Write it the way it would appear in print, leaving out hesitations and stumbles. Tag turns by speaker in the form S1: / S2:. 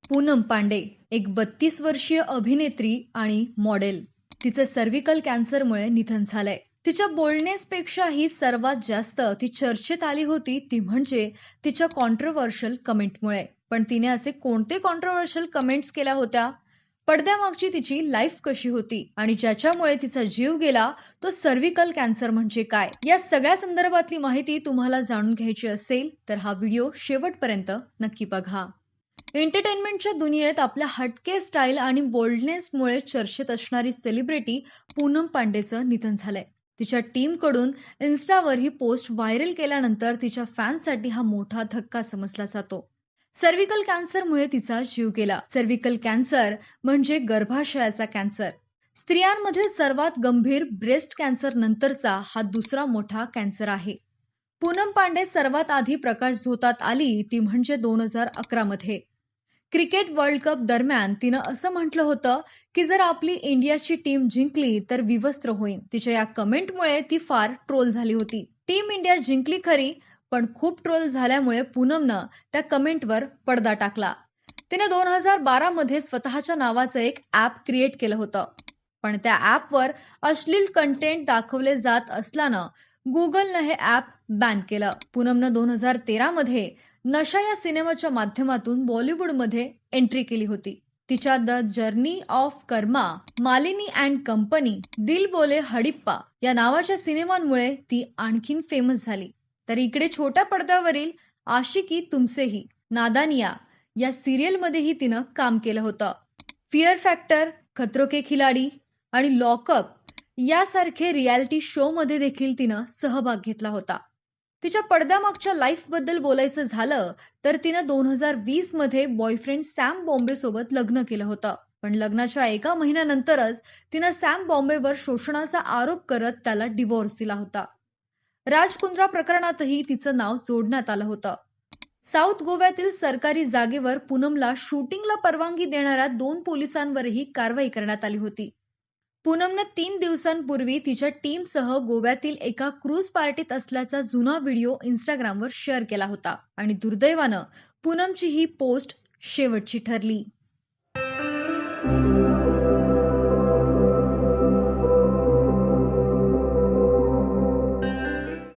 S1: पूनम पांडे एक 32 वर्षीय अभिनेत्री आणि मॉडेल. तिचं सर्व्हिकल कॅन्सरमुळे निधन झालंय. तिच्या बोलण्यापेक्षाही सर्वात जास्त ती चर्चेत आली होती ती म्हणजे तिच्या कॉन्ट्रोवर्शियल कमेंटमुळे. पण तिने असे कोणते कॉन्ट्रोवर्शियल कमेंट्स केल्या होत्या? पडद्यामागची तिची लाईफ कशी होती आणि ज्याच्यामुळे तिचा जीव गेला तो सर्व्हिकल कॅन्सर म्हणजे काय, या सगळ्या संदर्भातली माहिती तुम्हाला जाणून घ्यायची असेल तर हा व्हिडिओ शेवटपर्यंत नक्की बघा. एंटरटेनमेंटच्या दुनियेत आपल्या हटके स्टाईल आणि बोल्डनेसमुळे चर्चेत असणारी सेलिब्रिटी पूनम पांडेचं निधन झालंय. तिच्या टीमकडून इन्स्टावर ही पोस्ट व्हायरल केल्यानंतर तिच्या फॅन्ससाठी हा मोठा धक्का समजला जातो. सर्व्हिकल कॅन्सरमुळे तिचा जीव गेला. सर्व्हिकल कॅन्सर म्हणजे गर्भाशयाचा कॅन्सर. स्त्रियांमध्ये सर्वात गंभीर ब्रेस्ट कॅन्सर नंतरचा हा दुसरा मोठा कॅन्सर आहे. पूनम पांडे सर्वात आधी प्रकाश झोतात आली ती म्हणजे 2011 मध्ये. क्रिकेट वर्ल्ड कप दरम्यान तिनं असं म्हटलं होतं की जर आपली इंडियाची टीम जिंकली तर विवस्त्र होईन. तिच्या या कमेंटमुळे ती फार ट्रोल झाली होती. टीम इंडिया जिंकली खरी, पण खूप ट्रोल झाल्यामुळे पूनमनं त्या कमेंटवर पडदा टाकला. तिने 2012 मध्ये स्वतःच्या नावाचं एक ॲप क्रिएट केलं होतं. पण त्या ॲपवर अश्लील कंटेंट दाखवले जात असल्यानं गुगलनं हे ॲप बॅन केलं. पूनमनं 2013 मध्ये नशा या सिनेमाच्या माध्यमातून बॉलिवूडमध्ये एंट्री केली होती. तिच्या the journey of Karma, Malini and company, दिल बोले हडिप्पा या नावाच्या सिनेमांमुळे ती आणखीन फेमस झाली. तर इकडे छोट्या पडद्यावरील आशिकी तुमसेही, नादानिया या सिरियलमध्येही तिनं काम केलं होतं. फिअर फॅक्टर, खतरो के खिलाडी आणि लॉकअप यासारखे रियालिटी शो मध्ये देखील तिनं सहभाग घेतला होता. तिच्या पडद्यामागच्या लाईफबद्दल बोलायचं झालं तर तिनं 2020 मध्ये बॉयफ्रेंड सॅम बॉम्बे सोबत लग्न केलं होतं. पण लग्नाच्या एका महिन्यानंतरच तिनं सॅम बॉम्बेवर शोषणाचा आरोप करत त्याला डिवोर्स दिला होता. राजकुंद्रा प्रकरणातही तिचं नाव जोडण्यात आलं होतं. साऊथ गोव्यातील सरकारी जागेवर पूनमला शूटिंगला परवानगी देणाऱ्या 2 पोलिसांवरही कारवाई करण्यात आली होती. पूनमनं 3 दिवसांपूर्वी तिच्या टीमसह गोव्यातील एका क्रूज पार्टीत असल्याचा जुना व्हिडिओ इंस्टाग्रामवर शेअर केला होता आणि दुर्दैवानं पूनमची ही पोस्ट शेवटची ठरली.